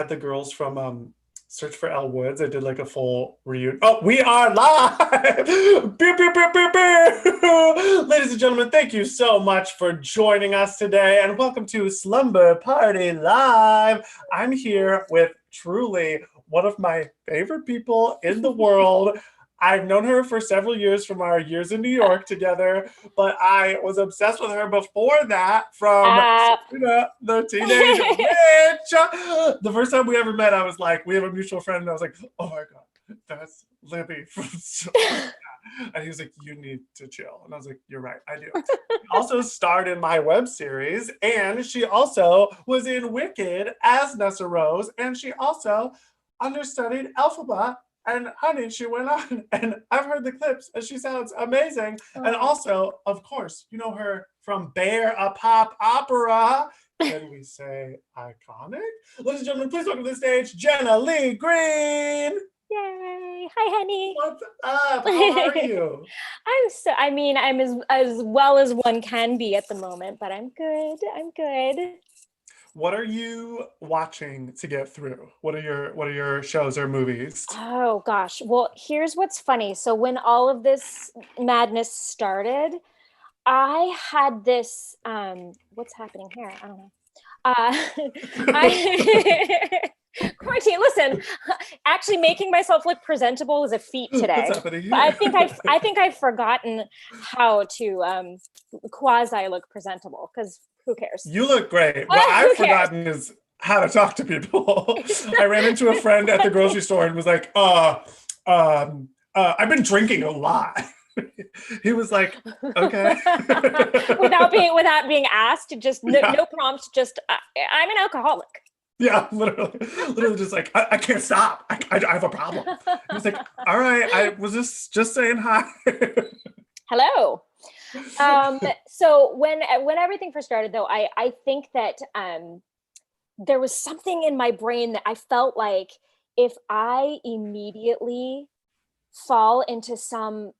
the girls from Search for Elle Woods. I did like a full reunion. Oh, we are live! Pew, pew, pew, pew, pew. Ladies and gentlemen, thank you so much for joining us today, and welcome to Slumber Party Live. I'm here with truly one of my favorite people in the world. I've known her for several years from our years in New York together, but I was obsessed with her before that from Uh, Sabrina, the Teenage Witch. The first time we ever met, I was like, we have a mutual friend, and I was like, oh my God, that's Libby from Sabrina. And he was like, you need to chill. And I was like, you're right, I do. She also starred in my web series, and she also was in Wicked as Nessarose, and she also understudied Elphaba. And honey, she went on, and I've heard the clips, and she sounds amazing. And oh. also, of course, you know her from Bear, a pop opera. Can we say iconic? Ladies and gentlemen, please welcome to the stage, Jenna Leigh Green. Yay. Hi, honey. What's up? How are you? I'm as well as one can be at the moment, but I'm good. I'm good. What are you watching to get through? What are your shows or movies? Oh gosh. Well, here's what's funny. So when all of this madness started, I had this what's happening here? I don't know. I Quarantine, listen, actually making myself look presentable is a feat What's today. happening But here? I think I've forgotten how to quasi look presentable because who cares? You look great. What I've Who cares? forgotten is how to talk to people. I ran into a friend at the grocery store and was like, I've been drinking a lot. He was like, okay. Without being asked, just no, Yeah, no prompt, just I'm an alcoholic. yeah, literally just like, I can't stop. I have a problem. He was like, all right, I was just saying hi. Hello. So when everything first started, though, I think that there was something in my brain that I felt like if I immediately fall into some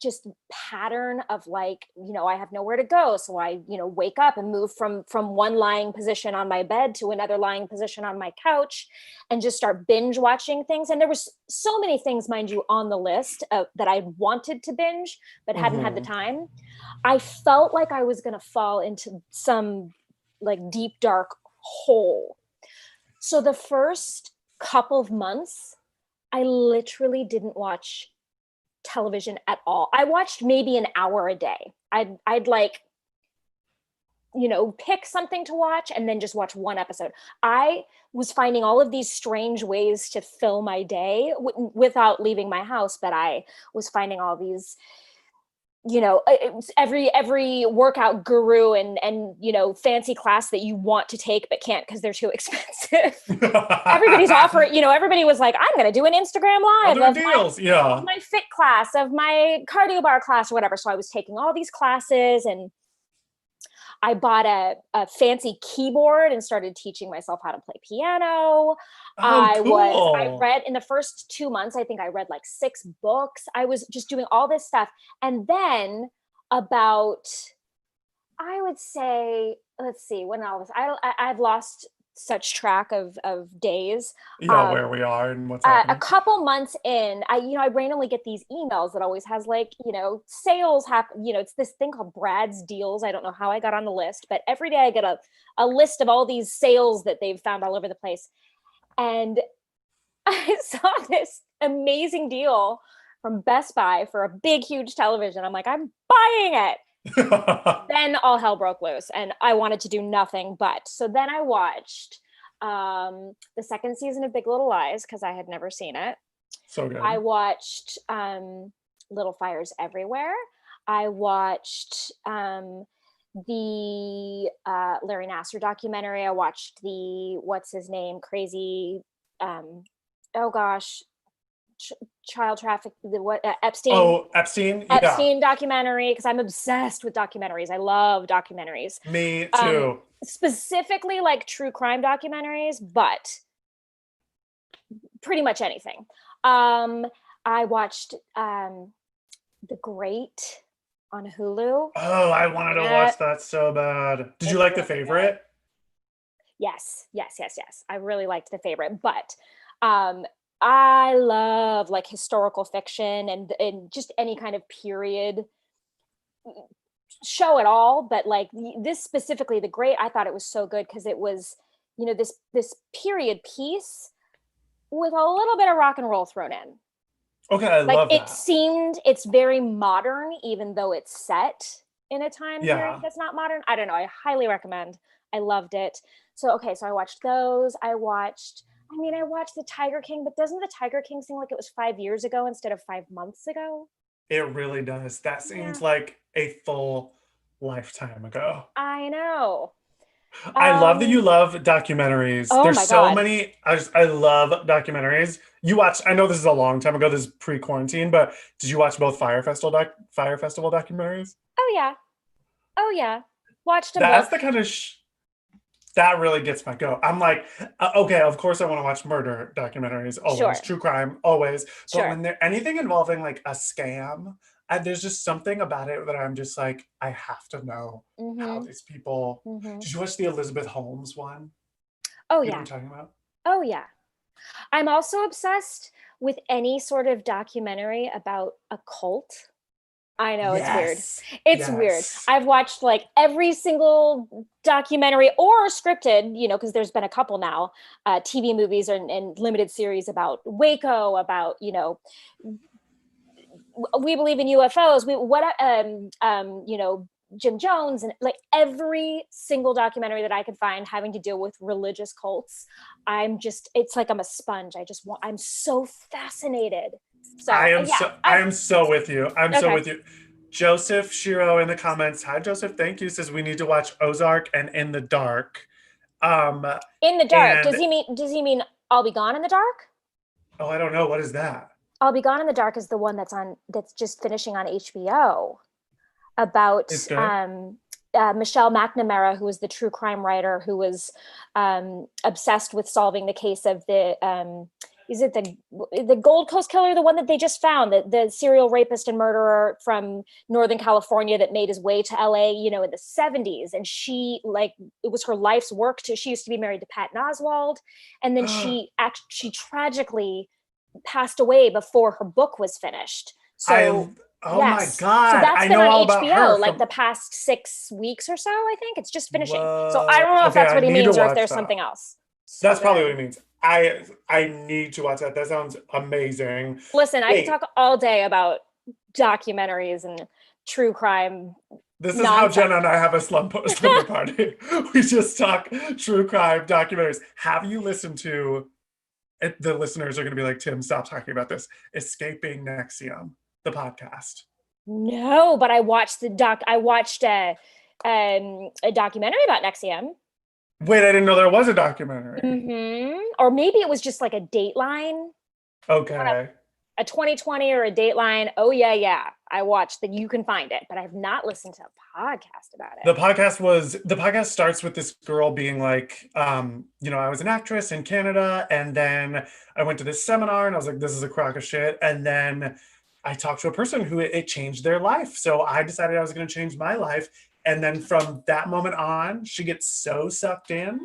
just pattern of like, I have nowhere to go, so I wake up and move from one lying position on my bed to another lying position on my couch and just start binge watching things. And there was so many things, mind you, on the list that I wanted to binge but hadn't had the Mhm. time. I felt like I was going to fall into some like deep dark hole. So the first couple of months I literally didn't watch television at all. I watched maybe an hour a day. I'd like, pick something to watch and then just watch one episode. I was finding all of these strange ways to fill my day without leaving my house, but I was finding all these, every workout guru and fancy class that you want to take but can't because they're too expensive. Everybody's offering, everybody was like, I'm going to do an Instagram live Other of deals, of yeah. my fit class, of my cardio bar class or whatever. So I was taking all these classes, and I bought a fancy keyboard and started teaching myself how to play piano. Oh, I cool. read in the first 2 months, I think I read like 6 books. I was just doing all this stuff. And then about, I would say, let's see, when all this, I've lost such track of days. Yeah, Um, where we are and what's a happening. couple months in, I randomly get these emails that always has like, sales happen. It's this thing called Brad's Deals. I don't know how I got on the list, but every day I get a list of all these sales that they've found all over the place. And I saw this amazing deal from Best Buy for a big, huge television. I'm like, I'm buying it. Then all hell broke loose and I wanted to do nothing but. So then I watched the second season of Big Little Lies because I had never seen it. So I good. watched Little Fires Everywhere. I watched the Larry Nasser documentary. I watched the what's his name crazy oh gosh, child traffic, the what Epstein Oh, Epstein? Yeah, Epstein documentary because I'm obsessed with documentaries. I love documentaries. me Um, too. Specifically like true crime documentaries, but pretty much anything. Um, I watched The Great on Hulu. Oh, I Seen wanted to it. watch that so bad. Did you It's like The really good. Favorite? Yes, yes, yes, yes. I really liked The Favorite, but um I love like historical fiction and just any kind of period show at all, but like this specifically, The Great, I thought it was so good because it was, this period piece with a little bit of rock and roll thrown in. Okay, I Like love that. it's very modern, even though it's set in a time period Yeah. that's not modern. I don't know. I highly recommend. I loved it. So okay, so I watched those. I watched The Tiger King, but doesn't The Tiger King seem like it was 5 years ago instead of 5 months ago? It really does. That Yeah, seems like a full lifetime ago. I know. I love that Um, you love documentaries. oh There's my so God. many. I love documentaries. You watch, I know this is a long time ago, this is pre-quarantine, but did you watch both Fire Festival documentaries? Oh yeah. Oh yeah. Watched them That's both. the kind of that really gets my goat. I'm like, okay, of course I want to watch murder documentaries, always, Sure. true crime, always. But Sure. when there anything involving like a scam, there's just something about it that I'm just like, I have to know how Mm-hmm. these people. Mm-hmm. Did you watch the Elizabeth Holmes one? Oh You know yeah. what I'm talking about? Oh yeah. I'm also obsessed with any sort of documentary about a cult. I know it's weird. Yes. It's weird. Yes. I've watched like every single documentary or scripted, because there's been a couple now, TV movies and limited series about Waco, about, we believe in UFOs. Jim Jones, and like every single documentary that I could find having to deal with religious cults. It's like I'm a sponge. I'm so fascinated. So yeah, I am so with you. I'm so okay. with you. Joseph Shiro in the comments. Hi Joseph, thank you. Says we need to watch Ozark and In the Dark. Um In the dark. Does and he mean? Does he mean I'll be gone in the dark? oh, I don't know, what is that? I'll be gone in the dark is the one that's just finishing on HBO about It's good. Michelle McNamara, who was the true crime writer who was obsessed with solving the case of is it the Gold Coast killer, the one that they just found, the serial rapist and murderer from Northern California that made his way to LA, in the 70s. And it was her life's work she used to be married to Patton Oswalt. And then she tragically passed away before her book was finished. I So oh my yes. So god, that's I been know on all about her HBO like from the past 6 weeks or so, I think. It's just finishing. So I whoa. don't know if Okay, that's I what he need to means or if watch there's that. something else. So That's probably what good. he means. I need to watch that. That sounds amazing. Listen, I could Wait, talk all day about documentaries and true crime this is how nonsense. Jenna and I have a slumber party. We just talk true crime documentaries. Have you listened to the listeners are going to be like, Tim, stop talking about this. Escaping Nexium, the podcast. No, but I watched a documentary about Nexium. Wait, I didn't know there was a documentary. Or maybe it was just like a Dateline, Okay. a 2020 or a Dateline. Oh yeah, yeah. I watched that. You can find it, but I have not listened to a podcast about it. The podcast starts with this girl being like, I was an actress in Canada, and then I went to this seminar and I was like, this is a crock of shit. And then I talked to a person who it changed their life. So I decided I was going to change my life. And then from that moment on, she gets so sucked in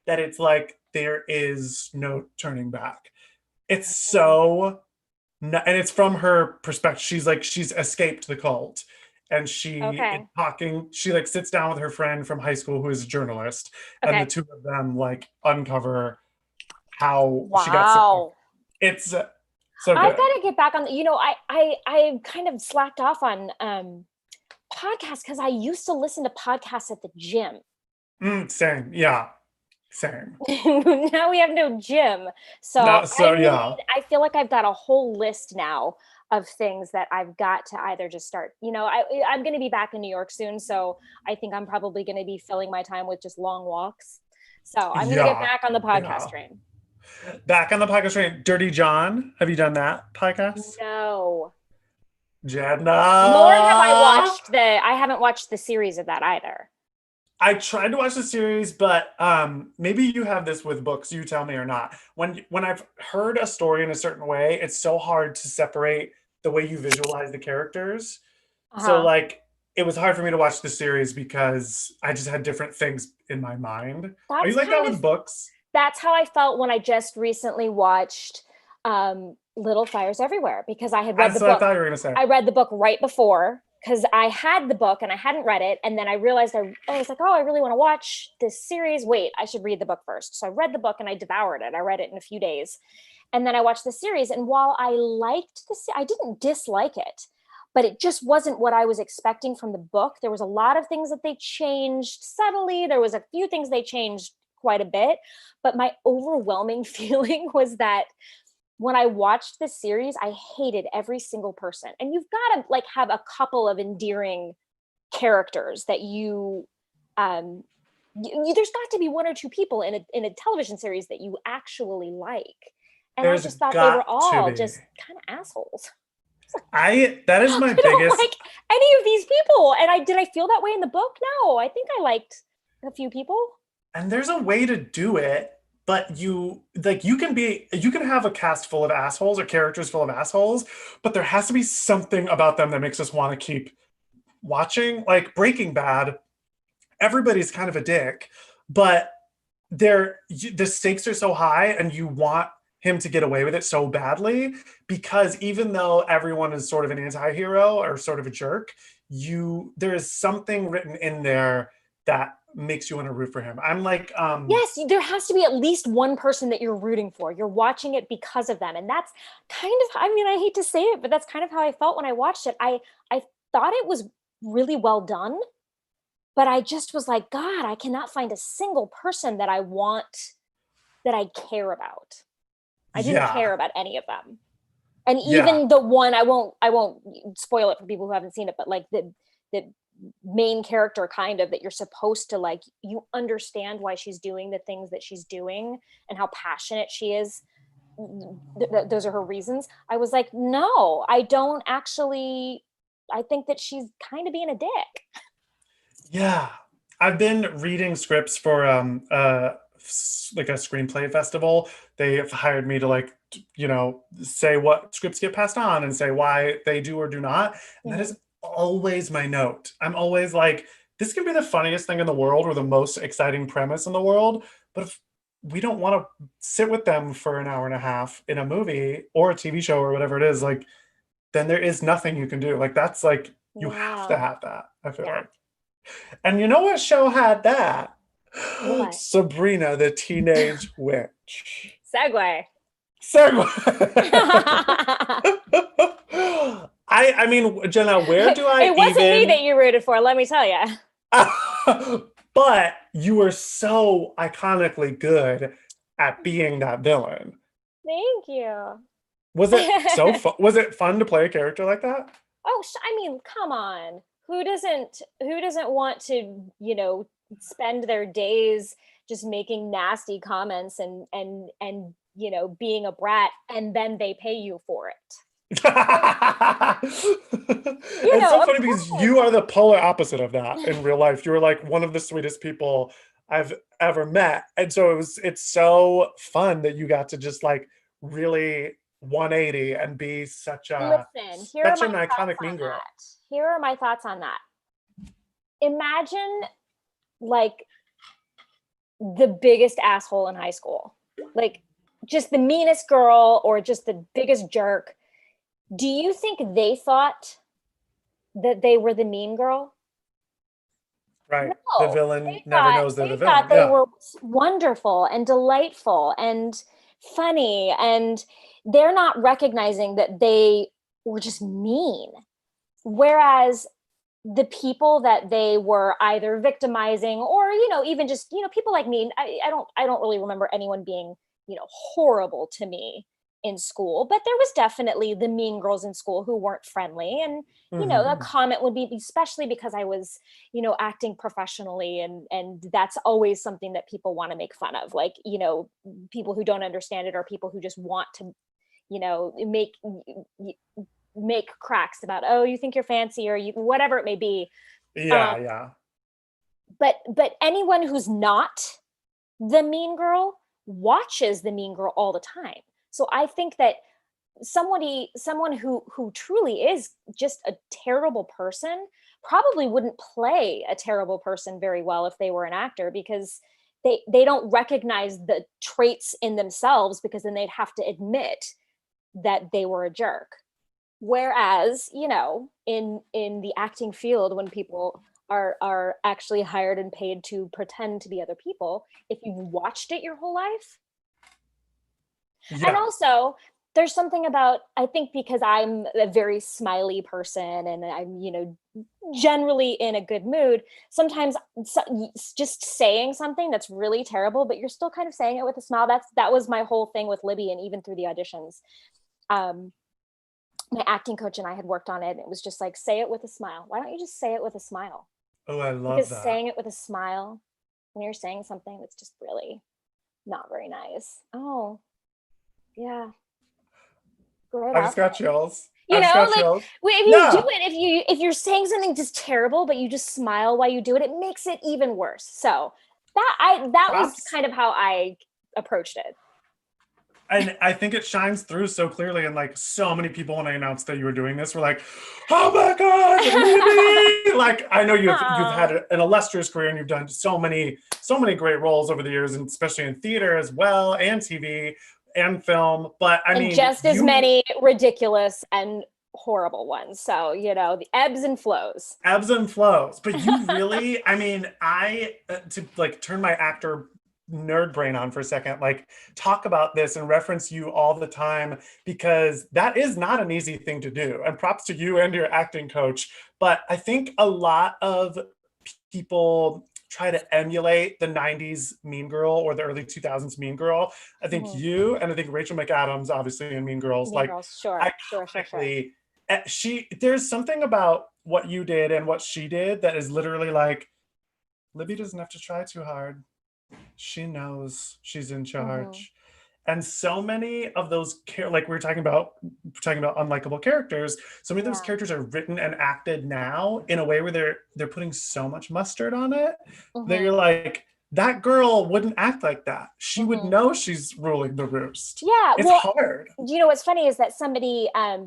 that it's like there is no turning back. It's so and it's from her perspective. She's like she's escaped the cult, and she is Okay. talking. She like sits down with her friend from high school who is a journalist, and the Okay. two of them like uncover how she got so. Wow. It's so I've got good. to get back on I kind of slacked off on podcasts because I used to listen to podcasts at the gym. Same, yeah, same. Now we have no gym. So No, so yeah, I feel like I've got a whole list now of things that I've got to either just start, I'm going to be back in New York soon. So I think I'm probably going to be filling my time with just long walks. So I'm going to get yeah, back on the podcast yeah. train. Back on the podcast train. Dirty John, have you done that podcast? No. Nor have Jenna. I haven't watched the series of that either. I tried to watch the series, but maybe you have this with books. You tell me or not. When I've heard a story in a certain way, it's so hard to separate the way you visualize the characters. So Uh-huh. like it was hard for me to watch the series because I just had different things in my mind. Are you That's like that kind with of books? that's how I felt when I just recently watched Little Fires Everywhere, because I had read That's the what I book. thought you were gonna say. I read the book right before, because I had the book and I hadn't read it, and then I realized I was like, oh, I really want to watch this series. Wait, I should read the book first. So I read the book and I devoured it. I read it in a few days, and then I watched the series. And while I liked I didn't dislike it, but it just wasn't what I was expecting from the book. There was a lot of things that they changed subtly. There was a few things they changed quite a bit, but my overwhelming feeling was that when I watched this series, I hated every single person. And you've got to like have a couple of endearing characters that there's got to be one or two people in a television series that you actually like. And I There's just thought they were got to all be. just kind of assholes. I that is my I don't biggest. like any of these people. And I feel that way in the book? No, I think I liked a few people. And there's a way to do it, but you can have a cast full of assholes or characters full of assholes, but there has to be something about them that makes us want to keep watching. Like Breaking Bad, everybody's kind of a dick, but the stakes are so high and you want him to get away with it so badly because even though everyone is sort of an anti-hero or sort of a jerk, there is something written in there that makes you want to root for him. I'm like Yes, there has to be at least one person that you're rooting for. You're watching it because of them. And that's kind of, I mean, I hate to say it, but that's kind of how I felt when I watched it. I thought it was really well done, but I just was like, God, I cannot find a single person that that I care about. I didn't yeah. care about any of them. And Yeah. even the one, I won't spoil it for people who haven't seen it, but like the main character kind of that you're supposed to like, you understand why she's doing the things that she's doing and how passionate she is. Those are her reasons. I was like, no, I don't actually. I think that she's kind of being a dick. Yeah. I've been reading scripts for like a screenplay festival. They've hired me to say what scripts get passed on and say why they do or do not. And that Mm-hmm. is always my note. I'm always like, this can be the funniest thing in the world or the most exciting premise in the world, but if we don't want to sit with them for an hour and a half in a movie or a TV show or whatever it is, like then there is nothing you can do. Like that's like you have to Yeah. have that, I feel Yeah. like. And you know what show had that? What? Sabrina the Teenage Witch. Segue. Segue. I mean, Jenna, where do I It wasn't me even that you rooted for, let me tell you. but you were so iconically good at being that villain. Thank you. Was it so fun? Was it fun to play a character like that? Oh, I mean, come on. Who doesn't want to, spend their days just making nasty comments and being a brat, and then they pay you for it. It's so Of funny because course. you are the polar opposite of that in real life. You're like one of the sweetest people I've ever met. And so it's so fun that you got to just like really 180 and be Listen, here are such my an thoughts iconic mean on girl. that. Here are my thoughts on that. Imagine like the biggest asshole in high school. Like just the meanest girl or just the biggest jerk. Do you think they thought that they were the mean girl? Right. The No, villain never knows they're the they thought villain. they Yeah. were wonderful and delightful and funny, and they're not recognizing that they were just mean. Whereas the people that they were either victimizing or even just people like me, I don't really remember anyone being horrible to me in school, but there was definitely the mean girls in school who weren't friendly. And a Mhm. comment would be, especially because I was acting professionally, and that's always something that people want to make fun of, like people who don't understand it, or people who just want to make cracks about, oh, you think you're fancy, or you whatever it may be. um, Yeah, yeah. but anyone who's not the mean girl watches the mean girl all the time. So I think that someone who truly is just a terrible person probably wouldn't play a terrible person very well if they were an actor, because they don't recognize the traits in themselves, because then they'd have to admit that they were a jerk. Whereas, in the acting field, when people are actually hired and paid to pretend to be other people, if you've watched it your whole life. And Yeah. also, there's something about, I think because I'm a very smiley person and I'm, generally in a good mood, sometimes just saying something that's really terrible, but you're still kind of saying it with a smile. That was my whole thing with Libby, and even through the auditions. My acting coach and I had worked on it, and it was just like, say it with a smile. Why don't you just say it with a smile? Oh, I love Because that. saying it with a smile, when you're saying something that's just really not very nice. Oh, yeah, great I just outfit. got chills. I just got Like, chills. if you do Yeah. it, if you're saying something just terrible, but you just smile while you do it, it makes it even worse. So that was Props. kind of how I approached it. And I think it shines through so clearly. And like so many people, when I announced that you were doing this, were like, "Oh my gosh, Libby!" Like I know you've had Aw. an illustrious career and you've done so many great roles over the years, and especially in theater as well, and TV and film. But I And mean, just as you many ridiculous and horrible ones. So, the ebbs and flows. ebbs and flows. But you really, I mean, I to like turn my actor nerd brain on for a second, like talk about this and reference you all the time, because that is not an easy thing to do. And props to you and your acting coach. But I think a lot of people try to emulate the 90s Mean Girl or the early 2000s Mean Girl. I think Mhm. you and I think Rachel McAdams, obviously in Mean Girls, Mean like Girls, sure, sure, sure, sure. iconically, there's something about what you did and what she did that is literally like, Libby doesn't have to try too hard. She knows she's in Hmm. charge. And so many of those like we were talking about unlikable characters, so many of those Yeah. characters are written and acted now in a way where they're putting so much mustard on it that you're Hmm. like, that girl wouldn't act like that. She would Hmm. know she's ruling the roost. Yeah. It's Well, hard. what's funny is that somebody, I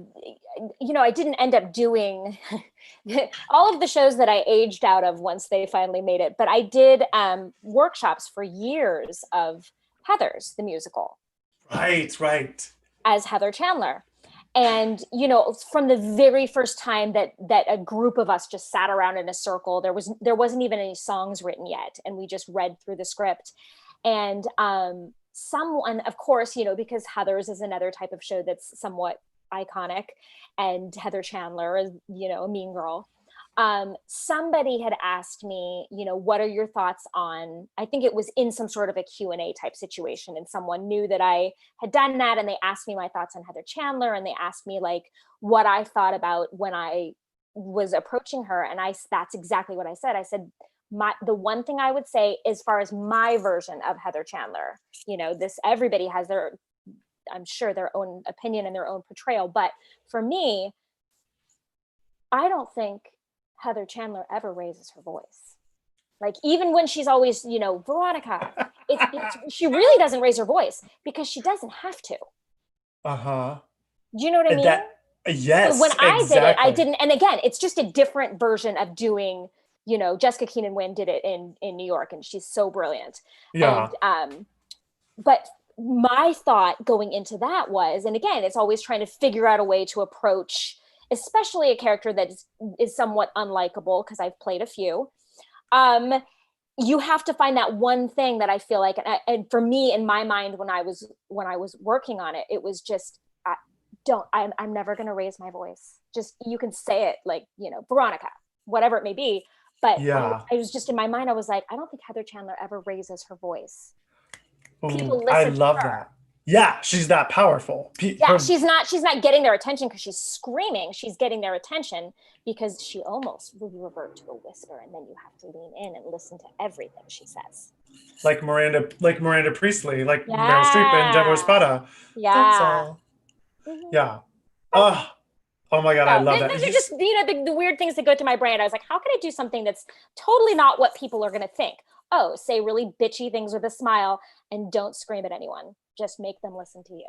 didn't end up doing all of the shows that I aged out of once they finally made it, but I did workshops for years of Heathers, the musical, Right, right. as Heather Chandler. And from the very first time that a group of us just sat around in a circle, there wasn't even any songs written yet, and we just read through the script. And someone, of course, because Heathers is another type of show that's somewhat iconic, and Heather Chandler is, a mean girl. Somebody had asked me, what are your thoughts on, I think it was in some sort of a Q&A type situation, and someone knew that I had done that, and they asked me my thoughts on Heather Chandler, and they asked me like what I thought about when I was approaching her. And that's exactly what I said. I said, the one thing I would say as far as my version of Heather Chandler, this, everybody has their, I'm sure, their own opinion and their own portrayal, but for me, I don't think Heather Chandler ever raises her voice. Like, even when she's always, Veronica, she really doesn't raise her voice because she doesn't have to. Uh-huh. Do you know what I And mean? that, So when yes, I did it, I exactly. didn't. And again, it's just a different version of doing, Jessica Keenan Wynn did it in New York, and she's so brilliant. And Yeah. but my thought going into that was, and again, it's always trying to figure out a way to approach, especially a character that is somewhat unlikable, because I've played a few. Um, you have to find that one thing that I feel like, and for me, in my mind, when I was working on it, it was just, I'm never going to raise my voice. Just, you can say it like, Veronica, whatever it may be. But Yeah. I was just, in my mind, I was like, I don't think Heather Chandler ever raises her voice. Ooh, People I listen to love her. that. Yeah, she's that powerful. Yeah, Her, she's not getting their attention because she's screaming. She's getting their attention because she almost will revert to a whisper, and then you have to lean in and listen to everything she says. like Miranda Priestley, like Meryl Streep and Devil Yeah. Espada. That's Yeah. all. Mhm. Yeah. Oh, oh my God, I So love that. those are just, the weird things that go to my brain. I was like, how can I do something that's totally not what people are going to think? Oh, say really bitchy things with a smile and don't scream at anyone. Just make them listen to you.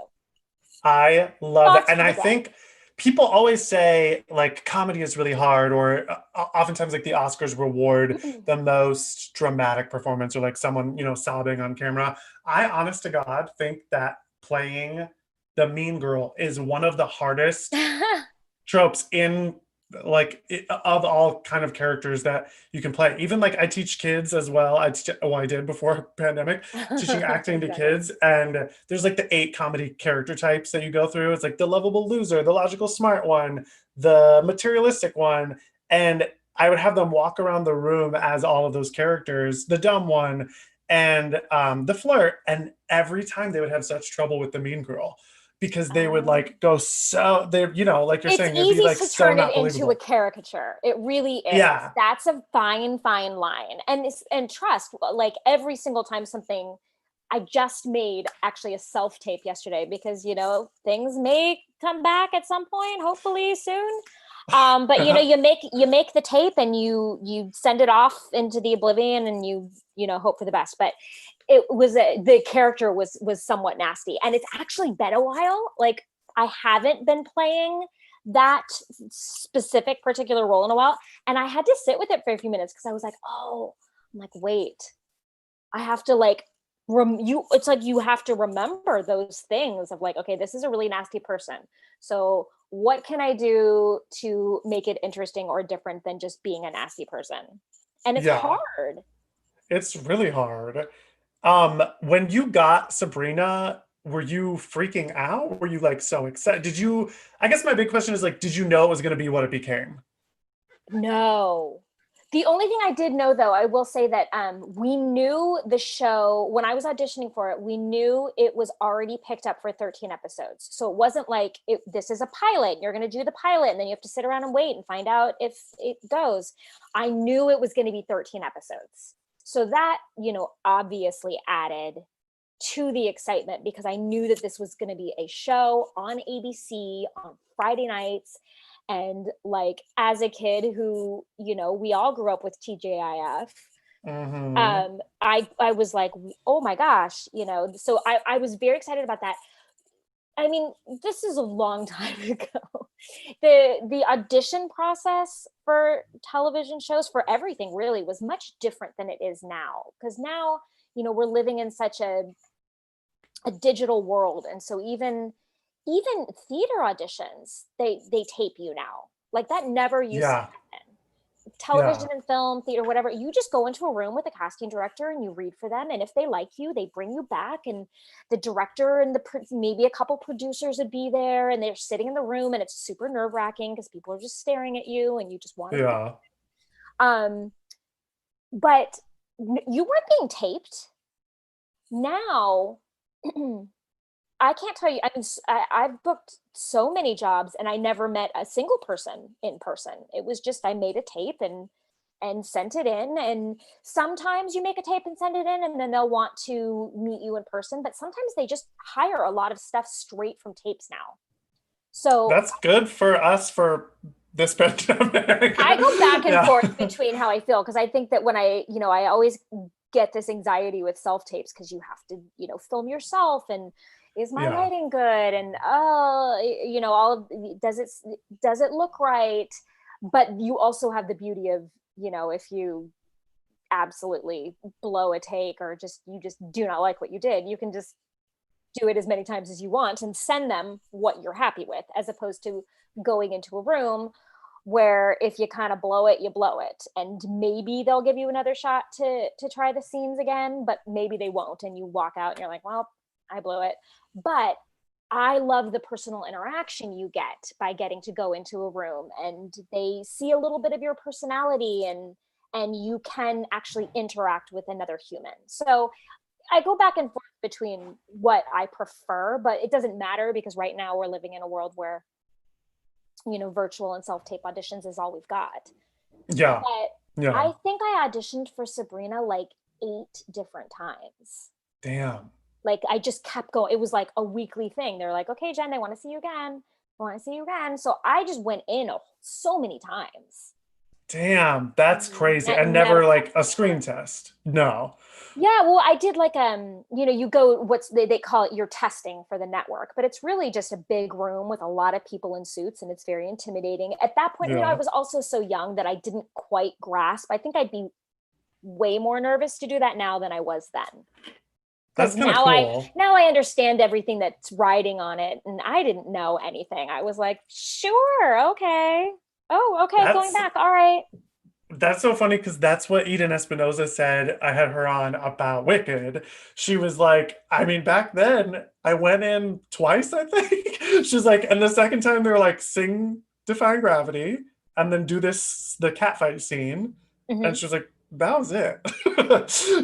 I love it. Thoughts And for I the day. think people always say like comedy is really hard, or oftentimes like the Oscars reward the most dramatic performance, or like someone, sobbing on camera. I, honest to God, think that playing the mean girl is one of the hardest tropes in of all kind of characters that you can play. Even like I teach kids as well. I did before pandemic, teaching acting to Exactly. kids, and there's like the 8 comedy character types that you go through. It's like the lovable loser, the logical smart one, the materialistic one, and I would have them walk around the room as all of those characters, the dumb one, and the flirt, and every time they would have such trouble with the mean girl because they would Um, like go so they like you're it's saying, it'd be easy like to so turn it not into a believable. caricature. It really is. Yeah. That's a fine, fine line. And trust, like every single time something I just made actually a self tape yesterday because things may come back at some point, hopefully soon. But you make the tape and you send it off into the oblivion and you hope for the best. But the character was somewhat nasty, and it's actually been a while. Like I haven't been playing that specific particular role in a while, and I had to sit with it for a few minutes because I was like, oh, I'm like, wait, I have to like it's like you have to remember those things of like, okay, this is a really nasty person. So what can I do to make it interesting or different than just being a nasty person? And it's Yeah, hard. it's really hard. When you got Sabrina, were you freaking out? Were you like so excited? I guess my big question is like, did you know it was going to be what it became? No. The only thing I did know, though, I will say that we knew the show when I was auditioning for it. We knew it was already picked up for 13 episodes, so it wasn't like this is a pilot. You're going to do the pilot, and then you have to sit around and wait and find out if it goes. I knew it was going to be 13 episodes, so that obviously added to the excitement because I knew that this was going to be a show on ABC on Friday nights. And like as a kid who, we all grew up with TJIF, Mm-hmm. I was like, oh my gosh, so I was very excited about that. I mean, this is a long time ago. The audition process for television shows for everything really was much different than it is now. Because now, we're living in such a digital world, and so even theater auditions they tape you now. Like that never used to Yeah. happen. Television Yeah. and film, theater, whatever, you just go into a room with a casting director and you read for them, and if they like you they bring you back, and the director and maybe a couple producers would be there, and they're sitting in the room, and it's super nerve-wracking because people are just staring at you and you just want to be Yeah. um but you weren't being taped now. I can't tell you. I mean, I've booked so many jobs, and I never met a single person in person. It was just I made a tape and sent it in. And sometimes you make a tape and send it in, and then they'll want to meet you in person. But sometimes they just hire a lot of stuff straight from tapes now. So That's good for us for this pandemic. I go back and Yeah. forth between how I feel because I think that when I always get this anxiety with self tapes because you have to, film yourself, and is my Yeah. lighting good, and all of does it look right? But you also have the beauty of, if you absolutely blow a take or you just do not like what you did, you can just do it as many times as you want and send them what you're happy with, as opposed to going into a room where if you kind of blow it, you blow it, and maybe they'll give you another shot to try the scenes again, but maybe they won't, and you walk out and you're like, well, I blew it. But I love the personal interaction you get by getting to go into a room and they see a little bit of your personality, and you can actually interact with another human. So I go back and forth between what I prefer, but it doesn't matter because right now we're living in a world where, virtual and self tape auditions is all we've got. Yeah. But Yeah. I think I auditioned for Sabrina like 8 different times. Damn. Like I just kept going. It was like a weekly thing. They're like, okay, Jen, they want to see you again. They want to see you again. So I just went in so many times. Damn, that's crazy. And Never never like a passed screen that. test. No. Yeah, well, I did like you go what's they call it your testing for the network, but it's really just a big room with a lot of people in suits and it's very intimidating. At that point, I Yeah. was also so young that I didn't quite grasp. I think I'd be way more nervous to do that now than I was then. That's Because kind of cool. now I understand everything that's riding on it, and I didn't know anything. I was like, sure, okay. Oh, okay, going That's back. All right. That's so funny because that's what Eden Espinosa said. I had her on about Wicked. She was like, I mean, back then I went in twice, I think. She's like, and the second time they were like, sing Defying Gravity and then do the catfight scene. And Mhm. she was like, that was it.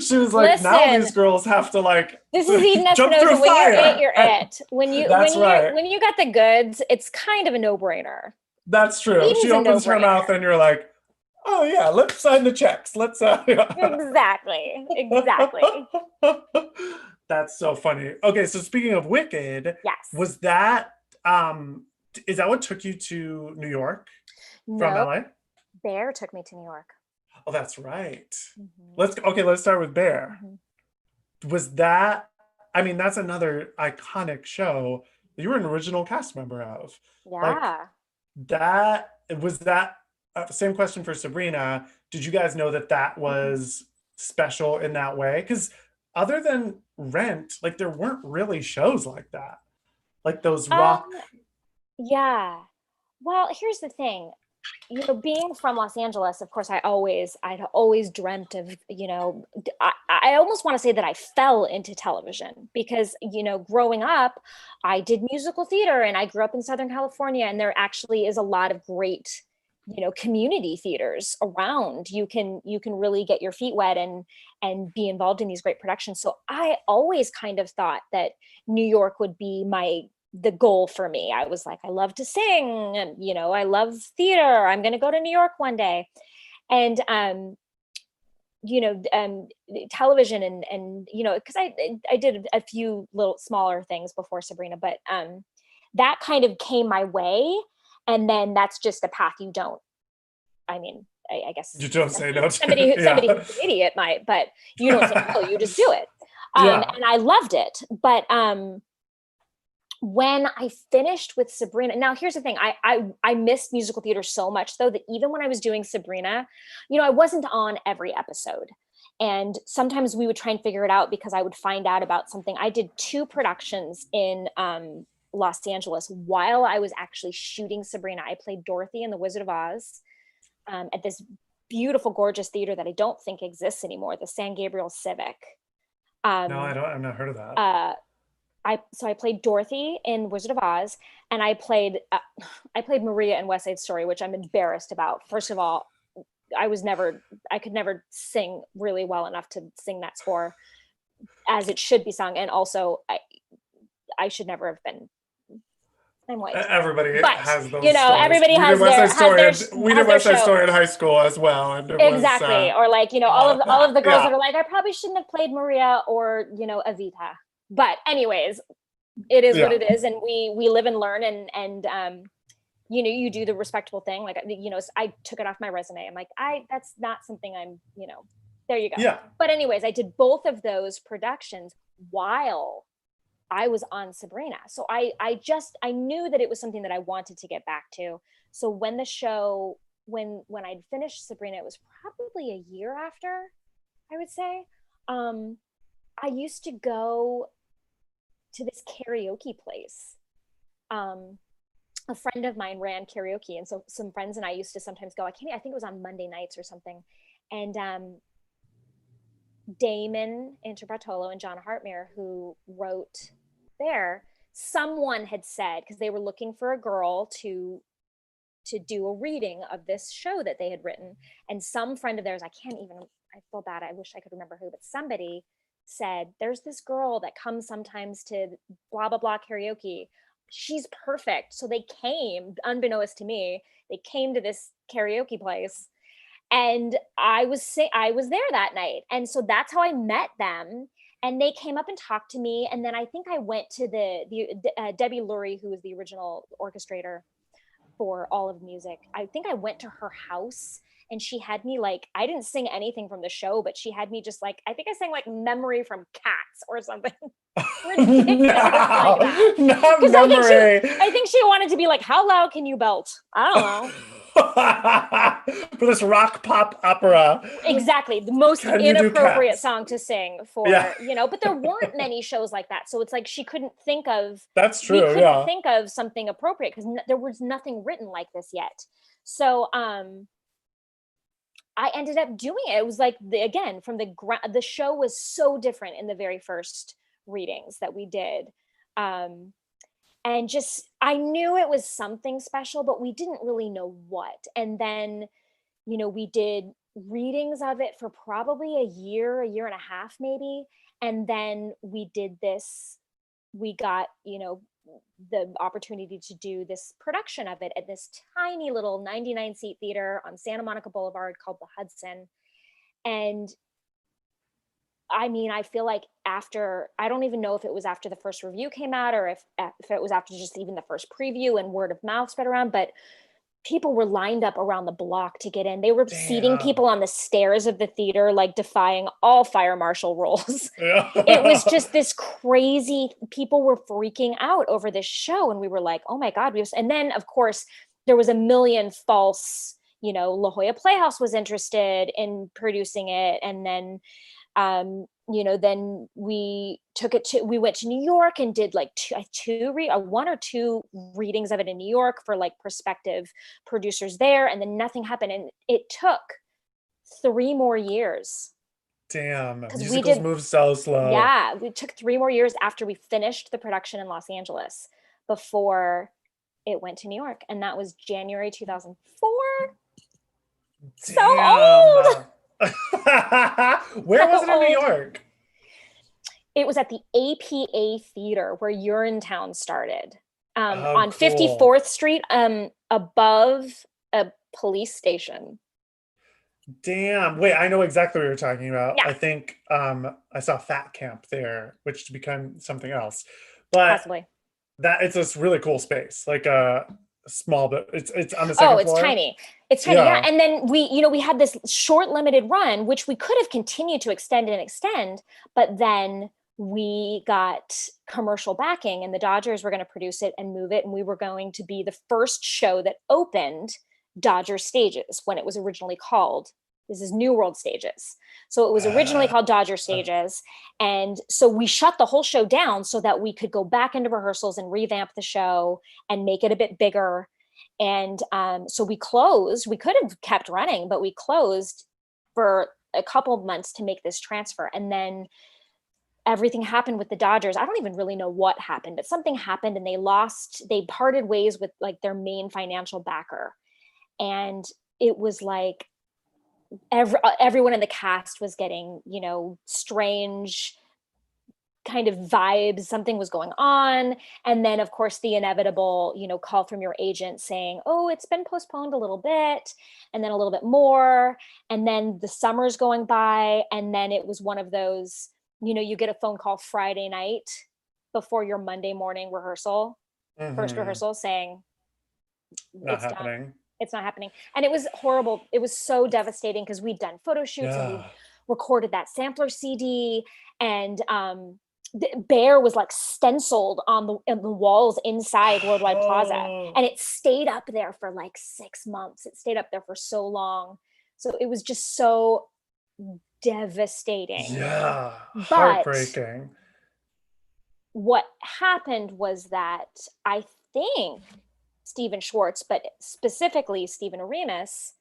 She was like, now these Listen, girls have to like this is Eden jump through Espinosa. When you're it, fire. you're And it. that's right. When you got the goods, it's kind of a no-brainer. That's true. She Eden's a opens her mouth no-brainer. and you're like, oh yeah, let's sign the checks. Let's Exactly. Exactly. That's so funny. Okay, so speaking of Wicked, Yes. was that is that what took you to New York from No, LA? Bear took me to New York. Oh, that's right. Hmm. Let's start with Bear. Hmm. Was that I mean, that's another iconic show that you were an original cast member of. Like Yeah. that was that same question for Sabrina. Did you guys know that that Mhm. was special in that way? Because other than Rent, like there weren't really shows like that, like those rock. Um, yeah. Well, here's the thing. Being from Los Angeles, of course, I'd always dreamt of, I almost want to say that I fell into television because, growing up, I did musical theater and I grew up in Southern California, and there actually is a lot of great, community theaters around. You can really get your feet wet and be involved in these great productions. So I always kind of thought that New York would be the goal for me. I was like, I love to sing and, I love theater. I'm going to go to New York one day. And, television and, cause I did a few little smaller things before Sabrina, but, that kind of came my way. And then that's just a path you don't, I mean, I guess You don't say no somebody, to, somebody yeah. who's an idiot might, but you don't say no, you just do it. Yeah. And I loved it. But, when I finished with Sabrina, now here's the thing, I missed musical theater so much though that even when I was doing Sabrina, I wasn't on every episode. And sometimes we would try and figure it out because I would find out about something. I did two productions in Los Angeles while I was actually shooting Sabrina. I played Dorothy in The Wizard of Oz at this beautiful, gorgeous theater that I don't think exists anymore, the San Gabriel Civic. No, Um, I've not heard of that. uh, I played Dorothy in Wizard of Oz, and I played Maria in West Side Story, which I'm embarrassed about. First of all, I could never sing really well enough to sing that score as it should be sung, and also I should never have been. I'm white, Everybody but has those stories. everybody We did West Side has Story their and we did has their West Side show. Story in high school as well, and it was Exactly. Or like, all of the girls yeah. that are like, I probably shouldn't have played Maria or, Evita. But anyways, it is what Yeah. it is. And we live and learn and you do the respectable thing. Like, I took it off my resume. I'm like, that's not something there you go. Yeah. But anyways, I did both of those productions while I was on Sabrina. So I knew that it was something that I wanted to get back to. So when the show, when I'd finished Sabrina, it was probably a year after, I would say. Um, I used to go to this karaoke place. Um, a friend of mine ran karaoke, and so some friends and I used to sometimes go. I think it was on Monday nights or something. And Damon Interpretolo and John Hartmere, who wrote There, someone had said, because they were looking for a girl to do a reading of this show that they had written, and some friend of theirs, I feel bad, I wish I could remember who, but somebody said, there's this girl that comes sometimes to blah blah blah karaoke, she's perfect. So they came, unbeknownst to me, they came to this karaoke place, and I was there that night, and so that's how I met them. And they came up and talked to me, and then I think I went to the Debbie Lurie, who was the original orchestrator for all of music. I think I went to her house and she had me like, I didn't sing anything from the show, but she had me just like, I think I sang like Memory from Cats or something ridiculous No, like that. not Because Memory. I think she wanted to be like, how loud can you belt? I don't know. For this rock pop opera. Exactly. The most Can you do inappropriate Cats? song to sing for, Yeah, but there weren't many shows like that. So it's like she couldn't think of, that's we true. couldn't Yeah. think of something appropriate because there was nothing written like this yet. So I ended up doing it. It was like, again, from the show was so different in the very first readings that we did. And just, I knew it was something special, but we didn't really know what. And then, we did readings of it for probably a year and a half, maybe. And then we did this, we got, the opportunity to do this production of it at this tiny little 99 seat theater on Santa Monica Boulevard called the Hudson. And I mean, I feel like after, I don't even know if it was after the first review came out or if it was after just even the first preview and word of mouth spread around, but people were lined up around the block to get in. They were seating people on the stairs of the theater, like defying all fire marshal rules. Yeah. It was just this crazy, people were freaking out over this show. And we were like, oh my God. And then of course there was a million false, La Jolla Playhouse was interested in producing it. And then, then we went to New York and did like one or two readings of it in New York for like prospective producers there. And then nothing happened. And it took 3 more years. Damn, musicals move so slow. Yeah, we took 3 more years after we finished the production in Los Angeles before it went to New York. And that was January 2004. Damn. So old. Where was it in New York? It was at the APA Theater where Urinetown started, on cool. 54th Street, above a police station. Damn. Wait, I know exactly what you're talking about. Yeah. I think I saw Fat Camp there, which became something else. But possibly. It's this really cool space, like a small bit. It's on the second floor. Tiny. It's tiny, yeah. And then we had this short limited run, which we could have continued to extend, but then we got commercial backing and the Dodgers were going to produce it and move it. And we were going to be the first show that opened Dodger Stages when it was originally called, this is New World Stages. So it was originally called Dodger Stages. And so we shut the whole show down so that we could go back into rehearsals and revamp the show and make it a bit bigger. And so we closed. We could have kept running, but we closed for a couple of months to make this transfer. And then everything happened with the Dodgers. I don't even really know what happened, but something happened and they parted ways with like their main financial backer. And it was like everyone in the cast was getting, strange kind of vibes. Something was going on. And then of course the inevitable, call from your agent saying, oh, it's been postponed a little bit, and then a little bit more. And then the summer's going by. And then it was one of those, you get a phone call Friday night before your Monday morning rehearsal, first rehearsal, saying not happening. Done. It's not happening. And it was horrible. It was so devastating because we'd done photo shoots and we recorded that sampler CD, and Bear was like stenciled on the walls inside Worldwide Plaza, and it stayed up there for like 6 months. It stayed up there for so long. So it was just so devastating. Yeah, heartbreaking. What happened was that I think Stephen Schwartz, but specifically Stephen Aremus,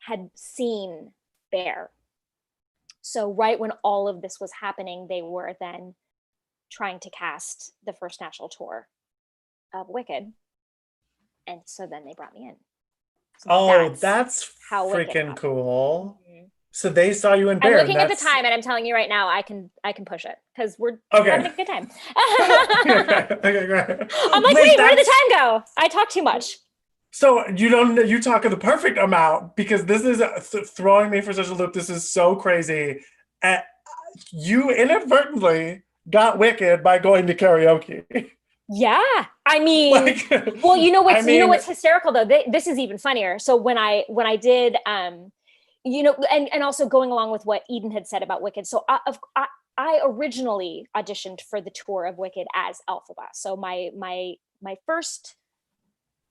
had seen Bear. So right when all of this was happening, they were then trying to cast the first national tour of Wicked. And so then they brought me in. So that's how freaking cool. Mm-hmm. So they saw you in Bear. I'm looking at the time and I'm telling you right now, I can push it because we're having a good time. Okay, great. I'm like, wait, where did the time go? I talk too much. So you talk in the perfect amount, because this is throwing me for such a loop. This is so crazy. You inadvertently got Wicked by going to karaoke. Yeah, I mean, well, you know what's hysterical though. This is even funnier. So when I did and also going along with what Eden had said about Wicked. So I originally auditioned for the tour of Wicked as Elphaba. So my first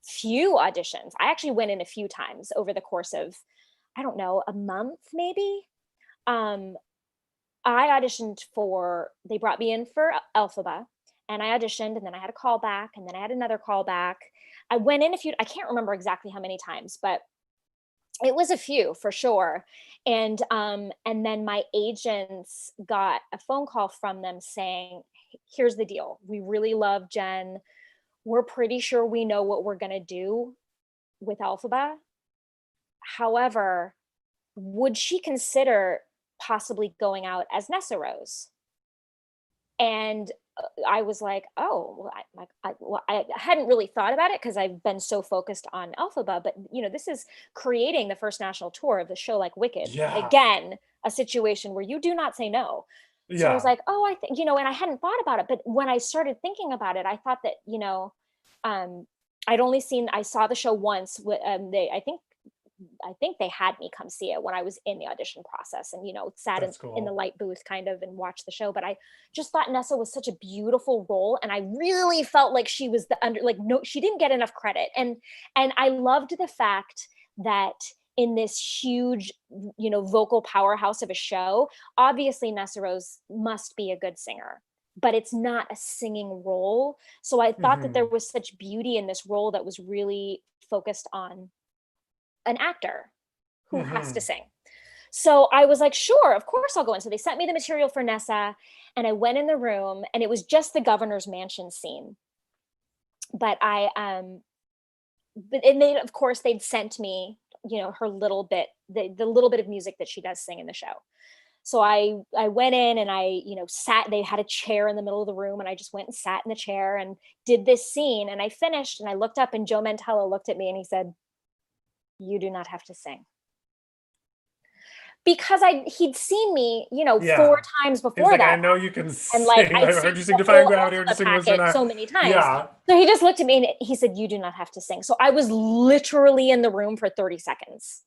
few auditions, I actually went in a few times over the course of, I don't know, a month maybe. Um, I auditioned they brought me in for Elphaba, and I auditioned, and then I had a call back, and then I had another call back. I went in I can't remember exactly how many times, but it was a few for sure. And then my agents got a phone call from them saying, here's the deal. We really love Jen. We're pretty sure we know what we're going to do with Elphaba. However, would she consider possibly going out as Nessarose? And I was like, oh, I hadn't really thought about it because I've been so focused on Elphaba, but this is creating the first national tour of a show like Wicked. Yeah. Again, a situation where you do not say no. So I was Yeah. like, oh, I think, and I hadn't thought about it, but when I started thinking about it, I thought that, I saw the show once. I think they had me come see it when I was in the audition process, and sat That's in the cool. light booth kind of and watched the show. But I just thought Nessa was such a beautiful role, and I really felt like she was no, she didn't get enough credit. And I loved the fact that in this huge vocal powerhouse of a show, obviously Nessarose must be a good singer, but it's not a singing role. So I thought that there Hmm. was such beauty in this role that was really focused on an actor who has to Hmm. sing. So I was like, sure, of course I'll go in. So they sent me the material for Nessa, and I went in the room, and it was just the governor's mansion scene. But and they, of course, they'd sent me, her little bit, the little bit of music that she does sing in the show. So I went in, and I, sat, they had a chair in the middle of the room, and I just went and sat in the chair and did this scene. And I finished, and I looked up, and Joe Mantello looked at me, and he said, "You do not have to sing." Because he'd seen me, four Yeah. times He was before like, that, I know you can and like sing. I'd I've seen heard you sing the Defying whole Gravity, heard you Elphaba sing packet Wizard. so many times. Yeah. So he just looked at me, and he said, "You do not have to sing." So I was literally in the room for 30 seconds,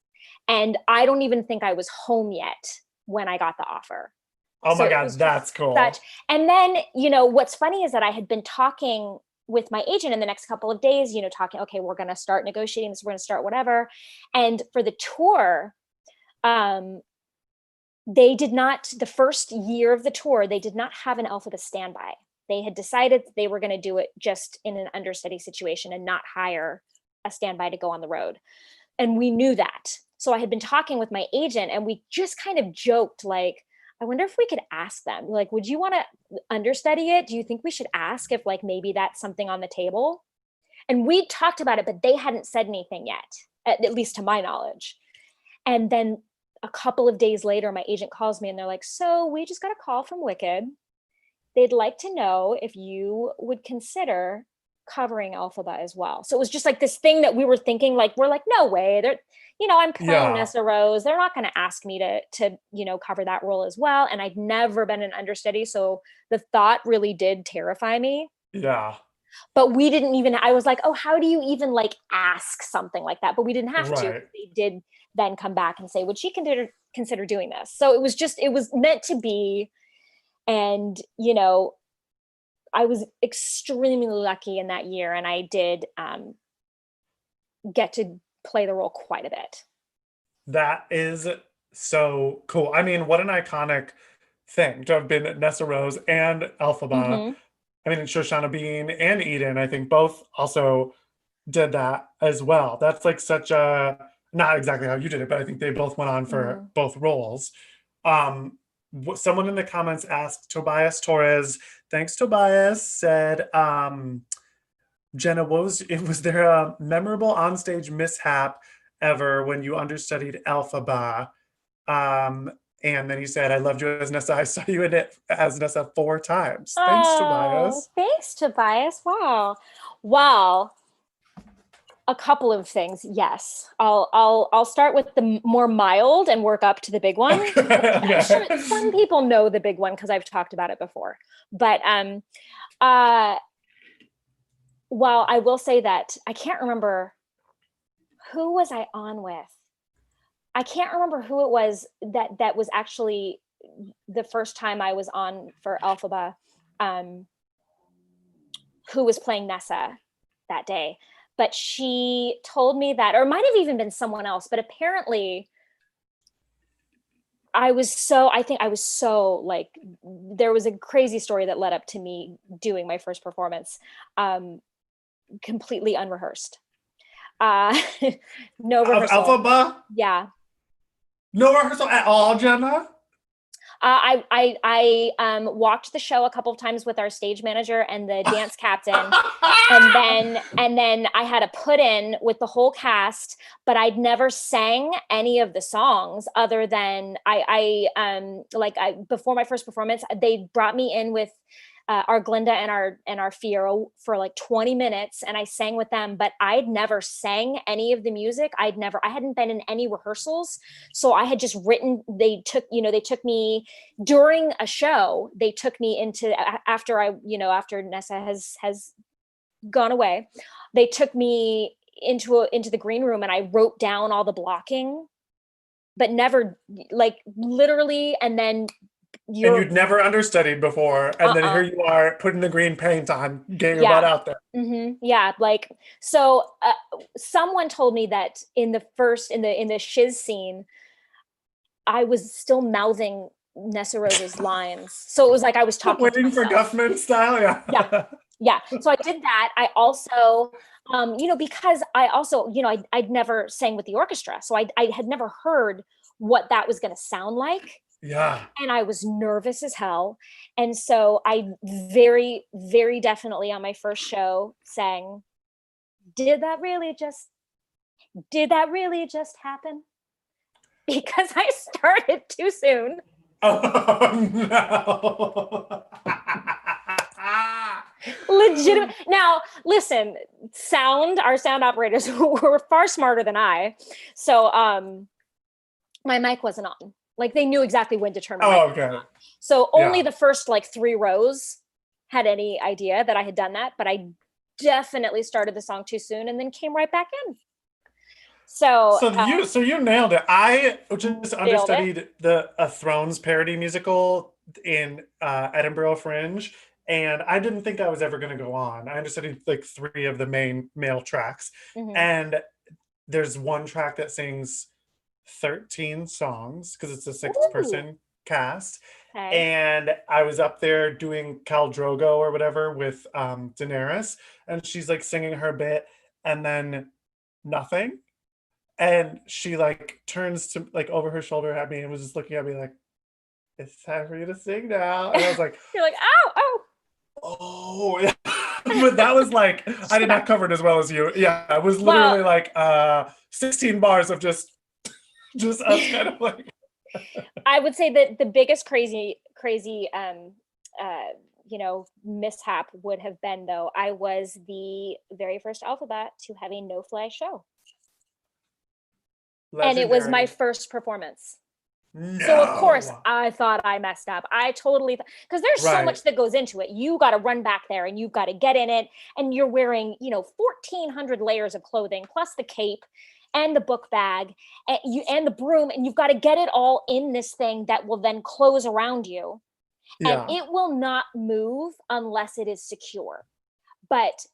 and I don't even think I was home yet when I got the offer. Oh So my it God, was just that's such. cool. And then, what's funny is that I had been talking with my agent in the next couple of days, talking, okay, we're going to start negotiating this, we're going to start whatever. And for the tour, um, they did not, the first year of the tour, they did not have an Elphaba standby. They had decided they were going to do it just in an understudy situation and not hire a standby to go on the road. And we knew that. So I had been talking with my agent, and we just kind of joked, like, I wonder if we could ask them, like, would you want to understudy it? Do you think we should ask if, like, maybe that's something on the table? And we talked about it, but they hadn't said anything yet, at least to my knowledge. And then a couple of days later, my agent calls me, and they're like, so we just got a call from Wicked. They'd like to know if you would consider covering Elphaba as well. So it was just like this thing that we were thinking, like, we're like, no way. They're, I'm playing Yeah. Nessarose. They're not going to ask me to, cover that role as well. And I'd never been an understudy. So the thought really did terrify me. Yeah. But we didn't even, I was like, oh, how do you even like ask something like that? But we didn't have to. Right. They did then come back and say, would she consider doing this? So it was meant to be. And, I was extremely lucky in that year, and I did get to play the role quite a bit. That is so cool. I mean, what an iconic thing to have been Nessa Rose and Elphaba. Mm-hmm. I mean, Shoshana Bean and Eden, I think both also did that as well. That's like such a, not exactly how you did it, but I think they both went on for Mm-hmm. both roles. Um, Someone in the comments asked Tobias Torres, thanks Tobias, said, Jenna, was there a memorable onstage mishap ever when you understudied Elphaba? And then he said, I loved you as Nessa. I saw you in it as Nessa 4 times. Thanks, Oh, Tobias. thanks, Tobias. Wow. Wow. A couple of things. Yes. I'll start with the more mild and work up to the big one. Okay. I'm sure Okay. some people know the big one because I've talked about it before. But uh well, I will say that I can't remember who was I on with. I can't remember who it was that was actually the first time I was on for Elphaba, who was playing Nessa that day. But she told me that, or it might have even been someone else, but apparently I think I was so like, there was a crazy story that led up to me doing my first performance, completely unrehearsed. Uh, no Of rehearsal. Elphaba? Yeah. No rehearsal at all, Jenna? I walked the show a couple of times with our stage manager and the dance captain, and then I had a put in with the whole cast, but I'd never sang any of the songs other than I before my first performance, they brought me in with our Glinda and our Fiero for like 20 minutes, and I sang with them, but I'd never sang any of the music. I hadn't been in any rehearsals, so I had just written. They took me during a show. They took me into after Nessa has gone away. They took me into the green room, and I wrote down all the blocking, but never like literally, and then And you'd never understudied before, and then here uh-uh. you are putting the green paint on, getting your butt Yeah. out there. Yeah, like so someone told me that in the shiz scene I was still mouthing Nessarose's lines, so it was like I was talking to Waiting for myself. Guffman style, Yeah, yeah. yeah, so I did that. I also because I also I'd never sang with the orchestra, so I had never heard what that was going to sound like, Yeah. and I was nervous as hell. And so I very, very definitely on my first show sang, did that really just happen? Because I started too soon. Oh no. Legitimate. Now, listen, our sound operators were far smarter than I. So my mic wasn't on. Like they knew exactly when to turn my mic Oh, okay. on. So only Yeah. the first like 3 rows had any idea that I had done that, but I definitely started the song too soon and then came right back in. So So you nailed it. I just nailed it. understudied the a Thrones parody musical in Edinburgh Fringe, and I didn't think I was ever going to go on. I understudied like 3 of the main male tracks, Mm-hmm. and there's one track that sings 13 songs because it's a 6 Ooh. person cast. Okay. And I was up there doing Khal Drogo or whatever with Daenerys, and she's like singing her bit, and then nothing. And she like turns to like over her shoulder at me and was just looking at me like, "It's time for you to sing now." And I was like, You're like, oh, "Oh." Yeah. But that was like I did not oh. cover it as well as you. Yeah, it was Well, literally like 16 bars of just us kind of like I would say that the biggest crazy mishap would have been, though, I was the very first Alphabet to have a no fly show. And it was my legendary. first performance. So of course No. I thought I messed up. I totally because there's so Right. much that goes into it. You got to run back there and you've got to get in it, and you're wearing 1,400 layers of clothing plus the cape and the book bag and the broom, and you've got to get it all in this thing that will then close around you, and Yeah. it will not move unless it is secure. But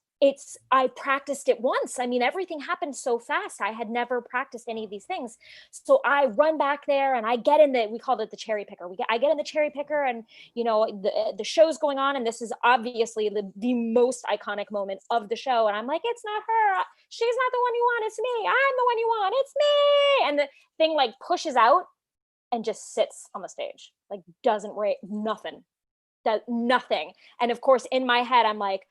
I practiced it once. I mean, everything happened so fast. I had never practiced any of these things. So I run back there and I get in we called it the cherry picker. I get in the cherry picker, and the show's going on, and this is obviously the most iconic moment of the show. And I'm like, it's not her. She's not the one you want. It's me. I'm the one you want. It's me. And the thing like pushes out and just sits on the stage, like doesn't rate nothing, does nothing. And of course, in my head, I'm like,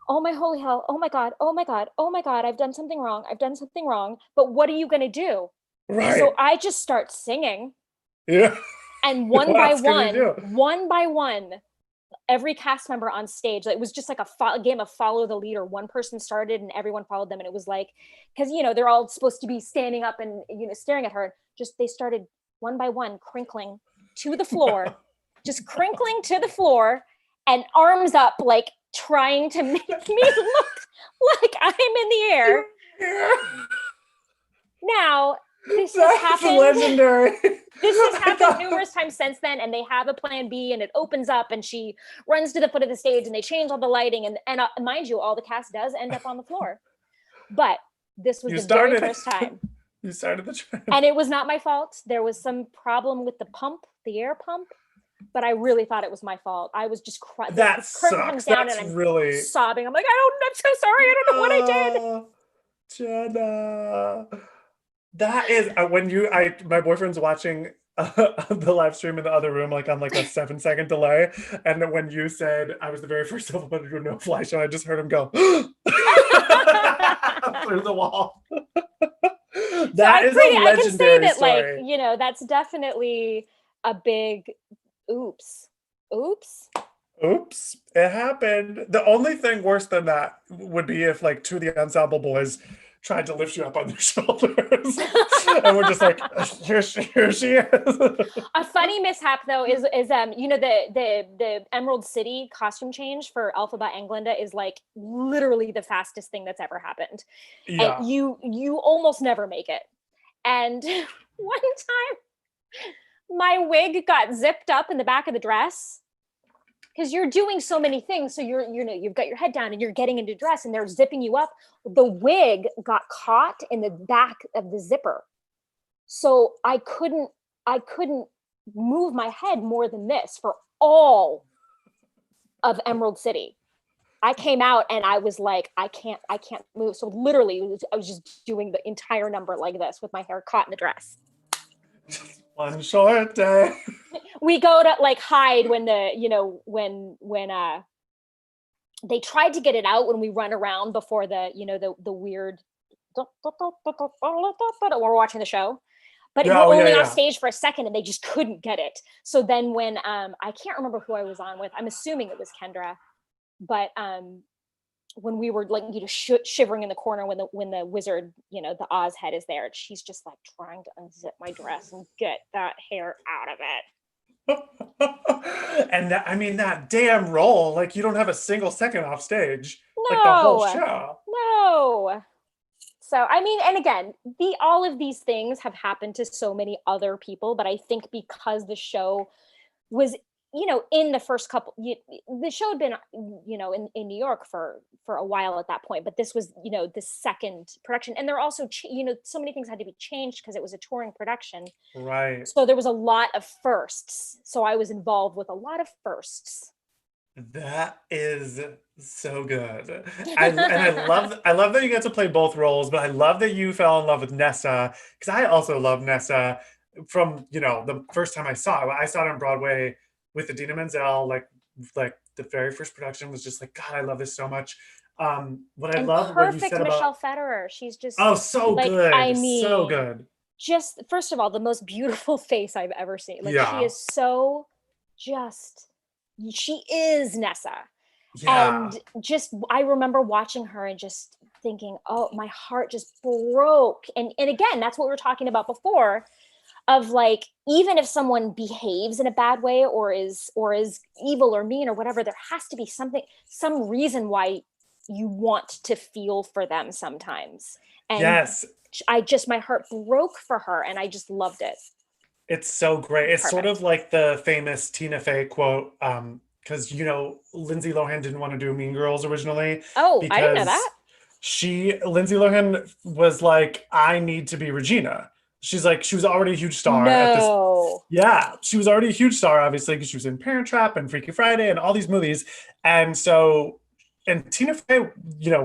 oh my holy hell, oh my god, oh my god, oh my god, I've done something wrong, but what are you going to do? So Right. I just start singing, Yeah. and What else can you do? one by one, every cast member on stage, it was just like a game of follow the leader. One person started and everyone followed them, and it was like, because they're all supposed to be standing up and staring at her, just they started one by one crinkling to the floor, just crinkling to the floor, and arms up, like trying to make me look like I'm in the air. Yeah. Now, this has That's happened. legendary. This has I happened thought- numerous times since then, and they have a plan B, and it opens up, and she runs to the foot of the stage, and they change all the lighting, and mind you, all the cast does end up on the floor. But this was You the very started it. first time. You started the trend. And it was not my fault. There was some problem with the pump, the air pump, but I really thought it was my fault. I was just crying. That The curtain sucks. comes down That's and I'm really sobbing. I'm like, I'm so sorry. I don't know what I did. Jenna. That is my boyfriend's watching the live stream in the other room, like on like a 7-second delay. And then when you said I was the very first Elphaba to do a no-fly show, I just heard him go through the wall. That is a legendary I can say that, story. like, that's definitely a big oops. Oops, it happened. The only thing worse than that would be if like two of the ensemble boys tried to lift you up on their shoulders. And we're just like, here she is. A funny mishap though is the Emerald City costume change for Elphaba and Glinda is like literally the fastest thing that's ever happened. Yeah. And you almost never make it. And one time my wig got zipped up in the back of the dress because you're doing so many things. So you've got your head down and you're getting into dress and they're zipping you up. The wig got caught in the back of the zipper. So I couldn't move my head more than this for all of Emerald City. I came out and I was like, I can't move. So literally I was just doing the entire number like this with my hair caught in the dress. One short day. We go to like hide when when they tried to get it out when we run around before the weird we're watching the show. But we're only off stage for a second and they just couldn't get it. So then when I can't remember who I was on with, I'm assuming it was Kendra, but when we were like shivering in the corner when the wizard, the Oz head is there, she's just like trying to unzip my dress and get that hair out of it. And that damn role, like you don't have a single second off stage. No, like the whole show. No. So, and again, all of these things have happened to so many other people, but I think because the show was, in the first couple, the show had been, in New York for a while at that point, but this was, the second production. And there also, so many things had to be changed because it was a touring production. Right. So there was a lot of firsts. So I was involved with a lot of firsts. That is so good. I love that you get to play both roles, but I love that you fell in love with Nessa because I also love Nessa from, the first time I saw it on Broadway with Idina Menzel, like the very first production was just like, God, I love this so much. What I love what you said about Michelle Federer. She's just so good. So good. Just first of all, the most beautiful face I've ever seen. Like she is so she is Nessa. Yeah. And just I remember watching her and just thinking, oh, my heart just broke. And again, that's what we were talking about before of like, even if someone behaves in a bad way or is evil or mean or whatever, there has to be some reason why you want to feel for them sometimes. And yes, my heart broke for her and I just loved it. It's so great. It's sort of like the famous Tina Fey quote, because Lindsay Lohan didn't want to do Mean Girls originally. Oh, I didn't know that. Lindsay Lohan was like, I need to be Regina. She's like, she was already a huge star. She was already a huge star, obviously, because she was in Parent Trap and Freaky Friday and all these movies. And Tina Fey,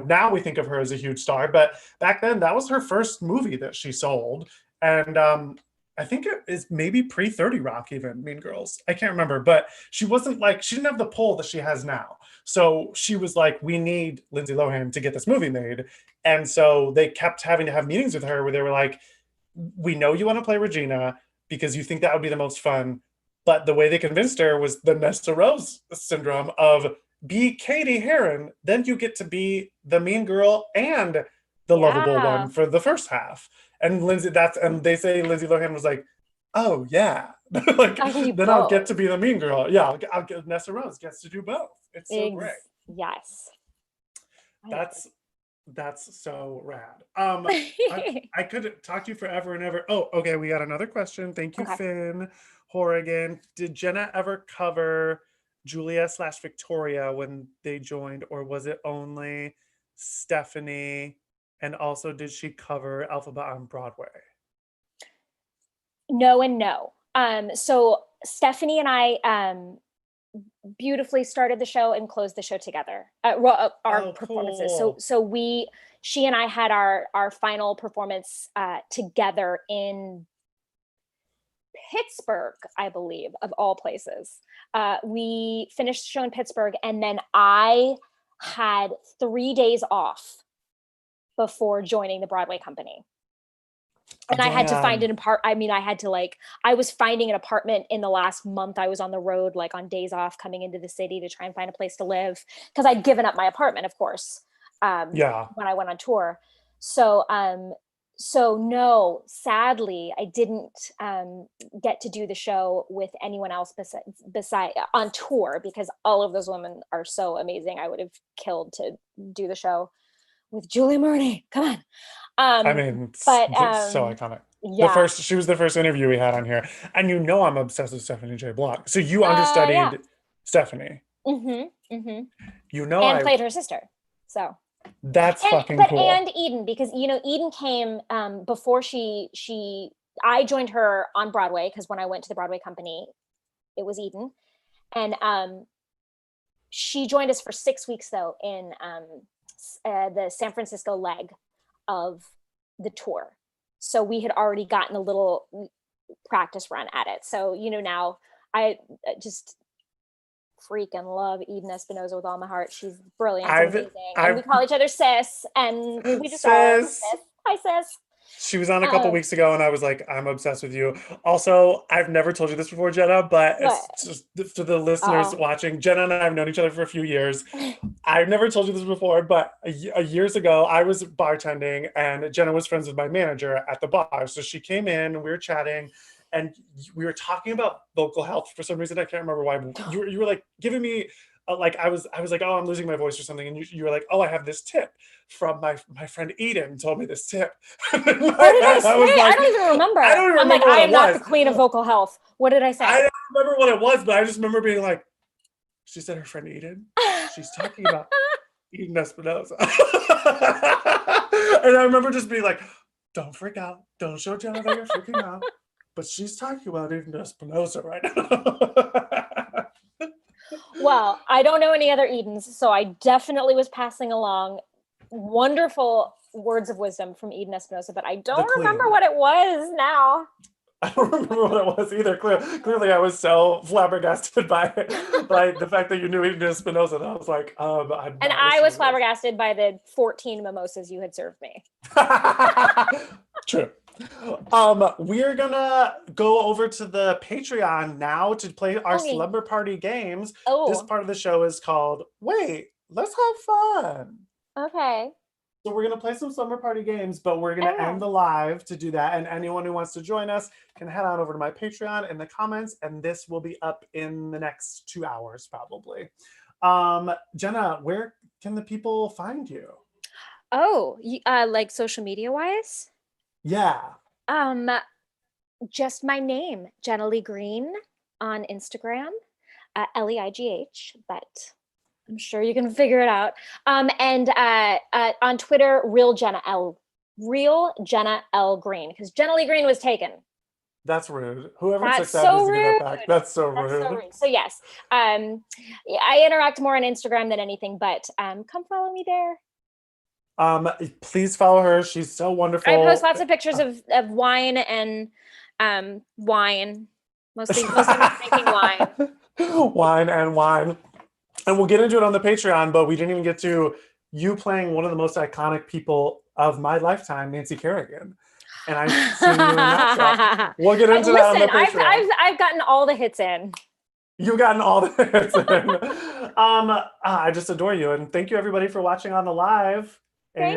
now we think of her as a huge star, but back then that was her first movie that she sold. And I think it is maybe pre-30 Rock even, Mean Girls. I can't remember, but she didn't have the pull that she has now. So she was like, we need Lindsay Lohan to get this movie made. And so they kept having to have meetings with her where they were like, we know you want to play Regina because you think that would be the most fun. But the way they convinced her was the Nessarose syndrome of be Katie Heron, then you get to be the mean girl and the lovable one for the first half. And they say Lindsay Lohan was like, oh yeah, like then both. I'll get to be the mean girl. Yeah, I'll get Nessarose gets to do both. It's so great. Yes, That's so rad. I could talk to you forever and ever. Oh, okay. We got another question. Thank you, Okay. Finn Horrigan. Did Jenna ever cover Julia slash Victoria when they joined, or was it only Stephanie? And also, did she cover Elphaba on Broadway? No and no. So Stephanie and I beautifully started the show and closed the show together. Our Oh, performances. So cool. she and I had our final performance together in Pittsburgh, I believe, of all places. We finished the show in Pittsburgh, and then I had 3 days off before joining the Broadway company. And I had to find Damn. an apartment. I mean, I was finding an apartment in the last month. I was on the road, like on days off, coming into the city to try and find a place to live because I'd given up my apartment, of course, Yeah. when I went on tour. So, so no, sadly, I didn't get to do the show with anyone else beside on tour because all of those women are so amazing. I would have killed to do the show with Julie Murney. Come on. I mean, But so iconic. yeah. She was the first interview we had on here. And you know I'm obsessed with Stephanie J. Block. So you Yeah. understudied Stephanie. Mm-hmm. You know And played her sister. So that's and fucking cool. and Eden, because Eden came before I joined her on Broadway, because when I went to the Broadway company, it was Eden. And she joined us for 6 weeks though in the San Francisco leg of the tour. So we had already gotten a little practice run at it. So, now I just freaking love Eden Espinosa with all my heart. She's brilliant and I've amazing. And we I've call each other sis, and we just are sis. sis. Hi, sis. She was on a couple weeks ago and I was like, I'm obsessed with you. Also, I've never told you this before, Jenna, but What? it's just to the listeners Uh-oh. watching. Jenna and I have known each other for a few years. I've never told you this before, but years ago, I was bartending and Jenna was friends with my manager at the bar. So she came in and we were chatting and we were talking about vocal health for some reason. I can't remember why. You were like giving me like I was like, oh, I'm losing my voice or something, and you were like, oh, I have this tip from my friend Eden told me this tip. What did I say? I was like, I don't even remember. I don't even I'm like, remember I what am it not the was. queen of vocal health. What did I say? I don't remember what it was, but I just remember being like, she said her friend Eden. She's talking about Eden Espinosa. And I remember just being like, don't freak out. Don't show Jenna that you're freaking out. But she's talking about Eden Espinosa right now. Well, I don't know any other Edens, so I definitely was passing along wonderful words of wisdom from Eden Espinosa, but I don't remember what it was now. I don't remember what it was either. Clearly, I was so flabbergasted by the fact that you knew Eden Espinosa that I was like, and I was flabbergasted by the 14 mimosas you had served me. True. We're gonna go over to the Patreon now to play our Slumber Party games. Oh. This part of the show is called Wait, Let's Have Fun. Okay. So we're gonna play some Slumber Party games, but we're gonna end the live to do that. And anyone who wants to join us can head on over to my Patreon in the comments, and this will be up in the next 2 hours probably. Jenna, where can the people find you? Oh, like social media wise? Yeah. Just my name, Jenna Leigh Green on Instagram, LEIGH, but I'm sure you can figure it out. And on Twitter, Real Jenna L Green, because Jenna Leigh Green was taken. That's rude. Whoever took that needs to give that back. That's so rude. So yes, I interact more on Instagram than anything, but come follow me there. Please follow her. She's so wonderful. I post lots of pictures of wine and wine. Mostly drinking wine. Wine. And we'll get into it on the Patreon, but we didn't even get to you playing one of the most iconic people of my lifetime, Nancy Kerrigan. And I've seen you in that show. We'll get into that on the Patreon. I've gotten all the hits in. You've gotten all the hits in. I just adore you. And thank you everybody for watching on the live. Thanks,